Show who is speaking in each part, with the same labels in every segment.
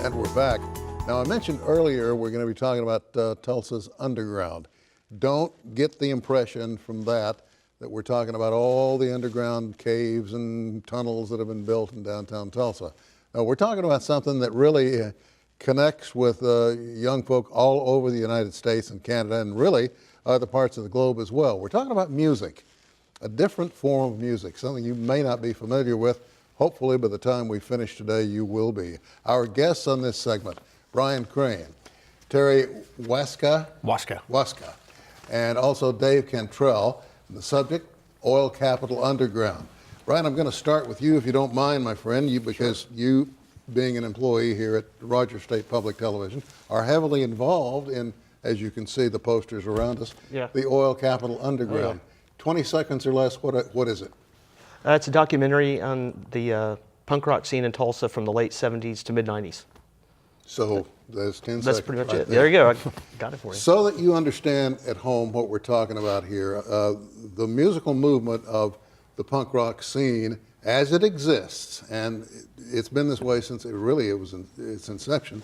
Speaker 1: And we're back. Now, I mentioned earlier we're going to be talking about Tulsa's underground. Don't get the impression from that we're talking about all the underground caves and tunnels that have been built in downtown Tulsa. No, we're talking about something that really connects with young folk all over the United States and Canada and really other parts of the globe as well. We're talking about music, a different form of music, something you may not be familiar with. Hopefully by the time we finish today, you will be. Our guests on this segment, Bryan Crain, Terry Waska, and also Dave Cantrell. The subject, Oil Capital Underground. Bryan, I'm going to start with you, if you don't mind, my friend, because you, being an employee here at Rogers State Public Television, are heavily involved in, as you can see the posters around us, the Oil Capital Underground. 20 seconds or less, what is it?
Speaker 2: It's a documentary on the punk rock scene in Tulsa from the late 70s to mid-90s.
Speaker 1: So there's 10 seconds.
Speaker 2: That's pretty much it. There you go. I got it for you.
Speaker 1: So that you understand at home what we're talking about here, the musical movement of the punk rock scene as it exists, and it's been this way since its inception,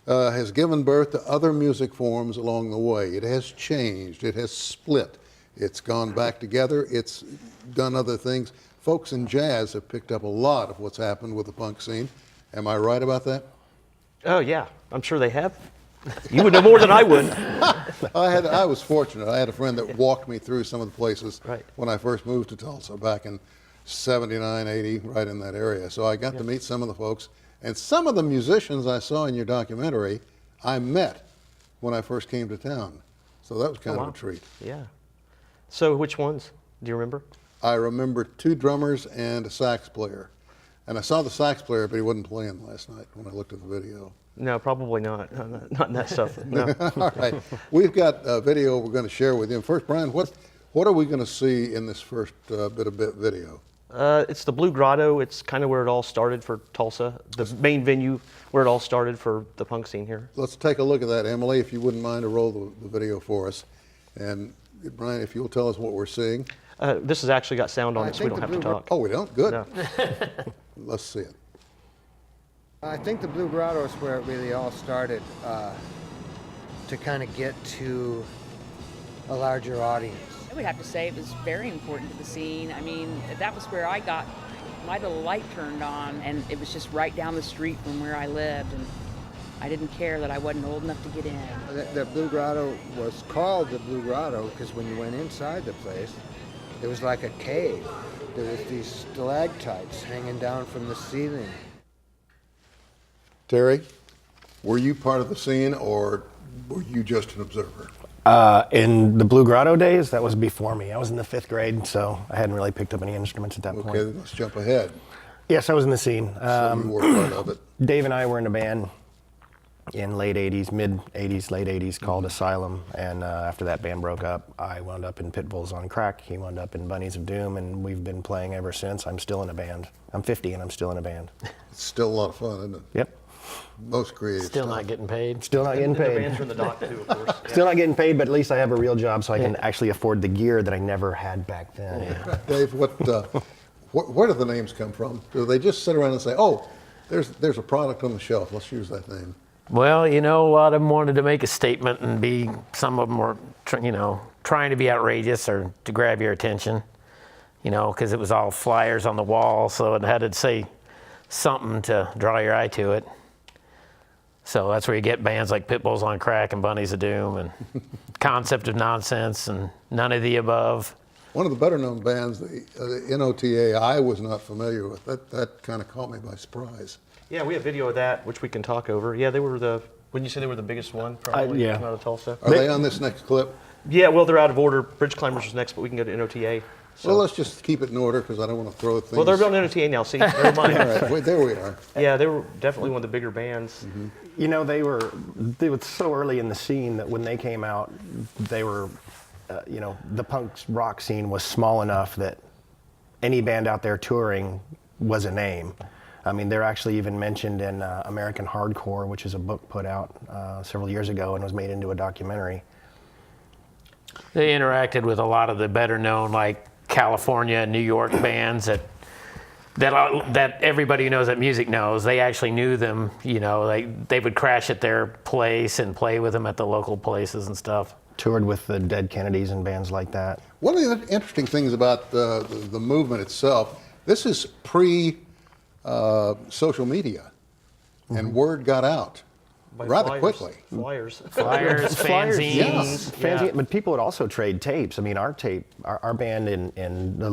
Speaker 1: has given birth to other music forms along the way. It has changed. It has split. It's gone back together. It's done other things. Folks in jazz have picked up a lot of what's happened with the punk scene. Am I right about that?
Speaker 2: Oh, yeah. I'm sure they have. You would know more than I would.
Speaker 1: I was fortunate. I had a friend that walked me through some of the places when I first moved to Tulsa back in 79, 80, right in that area. So I got to meet some of the folks. And some of the musicians I saw in your documentary, I met when I first came to town. So that was kind of a treat.
Speaker 2: Yeah. So which ones? Do you remember?
Speaker 1: I remember 2 drummers and a sax player. And I saw the sax player, but he wasn't playing last night when I looked at the video.
Speaker 2: No, probably not. Not in that stuff. No.
Speaker 1: All right. We've got a video we're going to share with you. And first, Bryan, what are we going to see in this first bit of video?
Speaker 2: It's the Blue Grotto. It's kind of where it all started for Tulsa, the main venue where it all started for the punk scene here.
Speaker 1: Let's take a look at that, Emily, if you wouldn't mind to roll the video for us. And Bryan, if you'll tell us what we're seeing.
Speaker 2: This has actually got sound on it, so we don't have to talk.
Speaker 1: Oh, we don't? Good.
Speaker 2: No.
Speaker 1: Let's see it.
Speaker 3: I think the Blue Grotto is where it really all started, to kind of get to a larger audience.
Speaker 4: I would have to say it was very important to the scene. I mean, that was where I got my little light turned on, and it was just right down the street from where I lived, and I didn't care that I wasn't old enough to get in.
Speaker 3: The Blue Grotto was called the Blue Grotto because when you went inside the place, it was like a cave. There was these stalactites hanging down from the ceiling.
Speaker 1: Terry, were you part of the scene or were you just an observer?
Speaker 5: In the Blue Grotto days, that was before me. I was in the 5th grade, so I hadn't really picked up any instruments at that point.
Speaker 1: Okay, let's jump ahead.
Speaker 5: Yes, I was in the scene.
Speaker 1: So you were part of it.
Speaker 5: Dave and I were in a band in late 80s, mid 80s, late 80s called Asylum, and after that band broke up, I wound up in Pitbulls on Crack. He wound up in Bunnies of Doom, and we've been playing ever since. I'm still in a band. I'm 50 and I'm still in a band.
Speaker 1: It's still a lot of fun, isn't it?
Speaker 5: Yep.
Speaker 1: Most creative
Speaker 6: Still
Speaker 1: stuff.
Speaker 6: Not getting paid.
Speaker 5: Still not getting paid.
Speaker 2: The bands are in the dock too, of course.
Speaker 5: Still not getting paid, but at least I have a real job, so I can actually afford the gear that I never had back then.
Speaker 6: Yeah.
Speaker 1: Dave, where do the names come from? Do they just sit around and say, "Oh, there's a product on the shelf. Let's use that name"?
Speaker 6: Well, you know, a lot of them wanted to make a statement and some of them were, trying to be outrageous or to grab your attention, because it was all flyers on the wall, so it had to say something to draw your eye to it. So that's where you get bands like Pitbulls on Crack and Bunnies of Doom and Concept of Nonsense and None of the Above.
Speaker 1: One of the better known bands, the NOTA, I was not familiar with. That kind of caught me by surprise.
Speaker 2: Yeah, we have video of that, which we can talk over. Yeah, wouldn't you say they were the biggest one, probably, out of Tulsa?
Speaker 1: Are they on this next clip?
Speaker 2: Yeah, well, they're out of order. Bridge Climbers was next, but we can go to NOTA. So.
Speaker 1: Well, let's just keep it in order because I don't want to throw things.
Speaker 2: Well, they're on NOTA now, see? Never mind.
Speaker 1: All right, wait, there we are.
Speaker 2: Yeah, they were definitely one of the bigger bands.
Speaker 5: Mm-hmm. They were so early in the scene that when they came out, they were, the punk rock scene was small enough that any band out there touring was a name. I mean, they're actually even mentioned in American Hardcore, which is a book put out several years ago and was made into a documentary.
Speaker 6: They interacted with a lot of the better known, like California and New York bands that that everybody who knows that music knows. They actually knew them. You know, they would crash at their place and play with them at the local places and stuff.
Speaker 5: Toured with the Dead Kennedys and bands like that.
Speaker 1: One of the interesting things about the movement itself, this is pre-social media, and word got out
Speaker 2: By
Speaker 1: rather
Speaker 2: flyers.
Speaker 1: quickly.
Speaker 2: Flyers.
Speaker 6: Flyers, fanzines.
Speaker 5: Fanzine, but people would also trade tapes. I mean, our band in the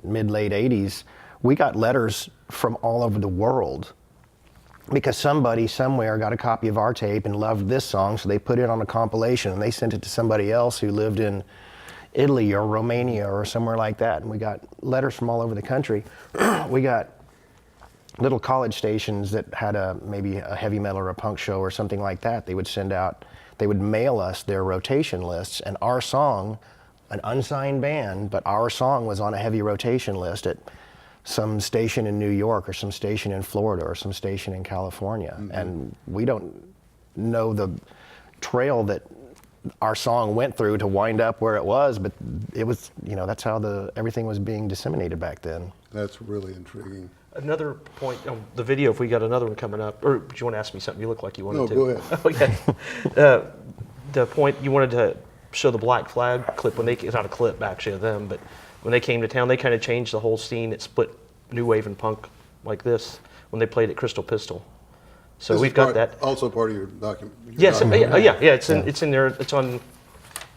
Speaker 5: mid-late 80s, we got letters from all over the world because somebody somewhere got a copy of our tape and loved this song, so they put it on a compilation and they sent it to somebody else who lived in Italy or Romania or somewhere like that. And we got letters from all over the country. We got little college stations that had maybe a heavy metal or a punk show or something like that. They would mail us their rotation lists, and our song, an unsigned band, but our song was on a heavy rotation list at some station in New York or some station in Florida or some station in California. And we don't know the trail that our song went through to wind up where it was, but it was, that's how everything was being disseminated back then.
Speaker 1: That's really intriguing.
Speaker 2: Another point on the video, if we got another one coming up, or do you want to ask me something? You look like you wanted to.
Speaker 1: No, go ahead.
Speaker 2: Okay. The point you wanted to show the Black Flag clip when it's not a clip actually of them, but when they came to town, they kind of changed the whole scene. It split new wave and punk like this when they played at Crystal Pistol. So
Speaker 1: This
Speaker 2: we've
Speaker 1: is
Speaker 2: got that.
Speaker 1: Also part of your document.
Speaker 2: Yes, yeah. It's in there.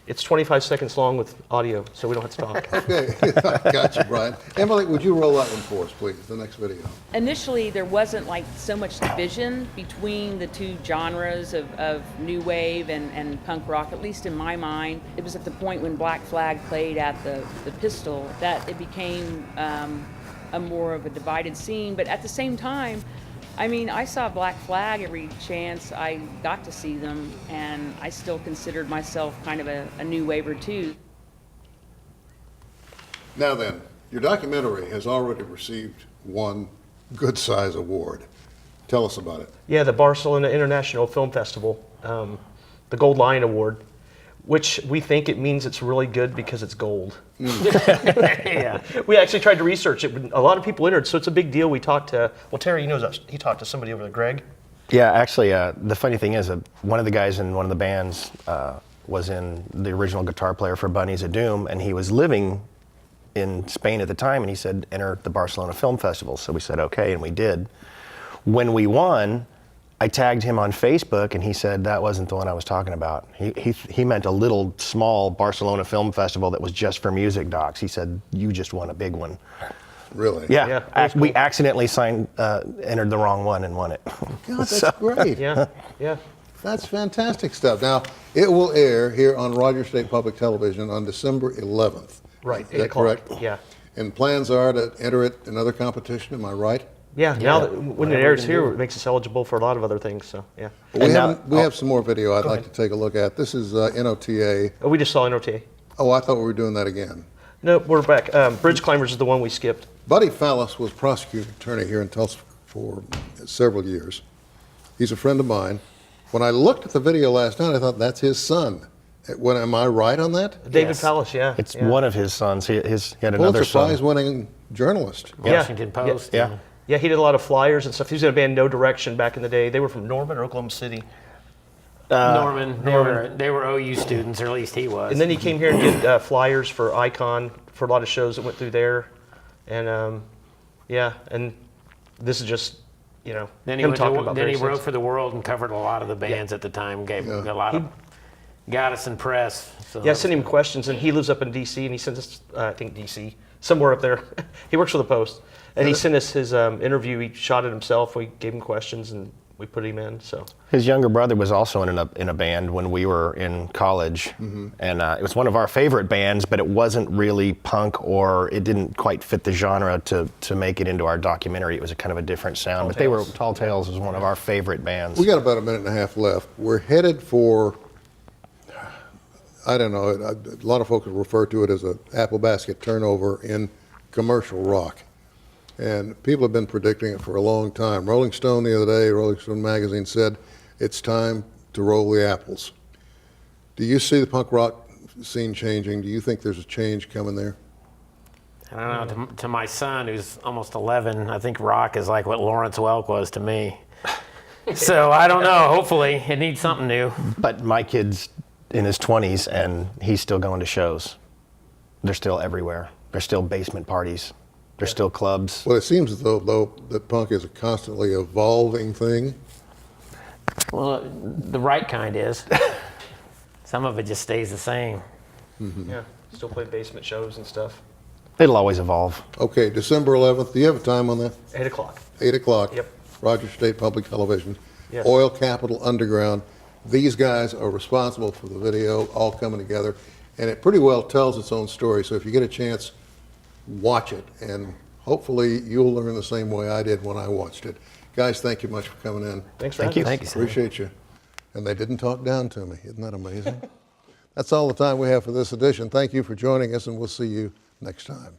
Speaker 2: It's 25 seconds long with audio, so we don't have to talk.
Speaker 1: Okay, got you, Brian. Emily, would you roll that one for us, please, the next video?
Speaker 4: Initially, there wasn't like so much division between the two genres of new wave and punk rock, at least in my mind. It was at the point when Black Flag played at the Pistol that it became a more of a divided scene. But at the same time, I mean, I saw Black Flag every chance I got to see them, and I still considered myself kind of a new waver too.
Speaker 1: Now then, your documentary has already received one good size award. Tell us about it.
Speaker 2: Yeah, the Barcelona International Film Festival, the Gold Lion Award, which we think it means it's really good because it's gold. Yeah, we actually tried to research it, but a lot of people entered, so it's a big deal. We talked to, Terry, he knows us. He talked to somebody over there, Greg.
Speaker 5: Yeah, actually, the funny thing is, one of the guys in one of the bands was in the original guitar player for Bunnies of Doom, and he was living in Spain at the time, and he said, enter the Barcelona Film Festival. So we said, okay, and we did. When we won, I tagged him on Facebook, and he said that wasn't the one I was talking about. He meant a little small Barcelona Film Festival that was just for music docs. He said, you just won a big one.
Speaker 1: Really?
Speaker 5: Yeah,
Speaker 2: that's
Speaker 5: we accidentally entered the wrong one and won it.
Speaker 1: God, that's great.
Speaker 2: Yeah.
Speaker 1: That's fantastic stuff. Now, it will air here on Rogers State Public Television on December 11th.
Speaker 2: Right,
Speaker 1: Is
Speaker 2: 8
Speaker 1: that
Speaker 2: o'clock.
Speaker 1: correct?
Speaker 2: Yeah.
Speaker 1: And plans are to enter it in another competition, am I right?
Speaker 2: Yeah, now that when it airs here, it makes us eligible for a lot of other things, so, yeah.
Speaker 1: We have some more video I'd like to take a look at. This is NOTA.
Speaker 2: Oh, we just saw NOTA.
Speaker 1: Oh, I thought we were doing that again.
Speaker 2: No, we're back. Bridge Climbers is the one we skipped.
Speaker 1: Buddy Fallis was prosecuting attorney here in Tulsa for several years. He's a friend of mine. When I looked at the video last night, I thought that's his son. Am I right on that?
Speaker 2: David
Speaker 5: Yes.
Speaker 2: Fallis, yeah.
Speaker 5: It's
Speaker 2: yeah.
Speaker 5: one of his sons. He had another
Speaker 1: Pulitzer
Speaker 5: son.
Speaker 1: Prize-winning journalist.
Speaker 6: Washington Post.
Speaker 5: Yeah.
Speaker 2: Yeah, he did a lot of flyers and stuff. He was in a band No Direction back in the day. They were from Norman or Oklahoma City.
Speaker 6: Norman. They were OU students, or at least he was.
Speaker 2: And then he came here and did flyers for Icon for a lot of shows that went through there. And and this is just,
Speaker 6: then
Speaker 2: him talking about
Speaker 6: then he
Speaker 2: various
Speaker 6: wrote
Speaker 2: things.
Speaker 6: for the World and covered a lot of the bands at the time. Gave a lot of, got us in press. So
Speaker 2: Yeah, I sent him questions, and he lives up in D.C., and he sent us, I think D.C., somewhere up there. He works for the Post. And he sent us his interview. He shot it himself. We gave him questions, and we put him in. So
Speaker 5: His younger brother was also in a band when we were in college, and it was one of our favorite bands, but it wasn't really punk, or it didn't quite fit the genre to make it into our documentary. It was a kind of a different sound. Tall Tales was one of our favorite bands.
Speaker 1: We got about a minute and a half left. We're headed for, I don't know, a lot of folks refer to it as an apple basket turnover in commercial rock. And people have been predicting it for a long time. Rolling Stone the other day, Rolling Stone magazine said, it's time to roll the apples. Do you see the punk rock scene changing? Do you think there's a change coming there?
Speaker 6: I don't know, to my son, who's almost 11, I think rock is like what Lawrence Welk was to me. So I don't know. Hopefully, it needs something new.
Speaker 5: But my kid's in his 20s, and he's still going to shows. They're still everywhere. There's still basement parties. There's still clubs.
Speaker 1: Well, it seems as though that punk is a constantly evolving thing.
Speaker 6: Well, the right kind is. Some of it just stays the same.
Speaker 2: Yeah, still play basement shows and stuff.
Speaker 5: It'll always evolve.
Speaker 1: Okay, December 11th. Do you have a time on that?
Speaker 2: 8 o'clock.
Speaker 1: 8 o'clock.
Speaker 2: Yep.
Speaker 1: Rogers State Public Television.
Speaker 2: Yes.
Speaker 1: Oil Capital Underground. These guys are responsible for the video all coming together, and it pretty well tells its own story. So if you get a chance, watch it, and hopefully you'll learn the same way I did when I watched it. Guys, thank you much for coming in.
Speaker 2: Thanks for
Speaker 5: Thank
Speaker 2: having
Speaker 5: you.
Speaker 2: us.
Speaker 6: Thank you, sir.
Speaker 1: Appreciate you. And they didn't talk down to me. Isn't that amazing? That's all the time we have for this edition. Thank you for joining us, and we'll see you next time.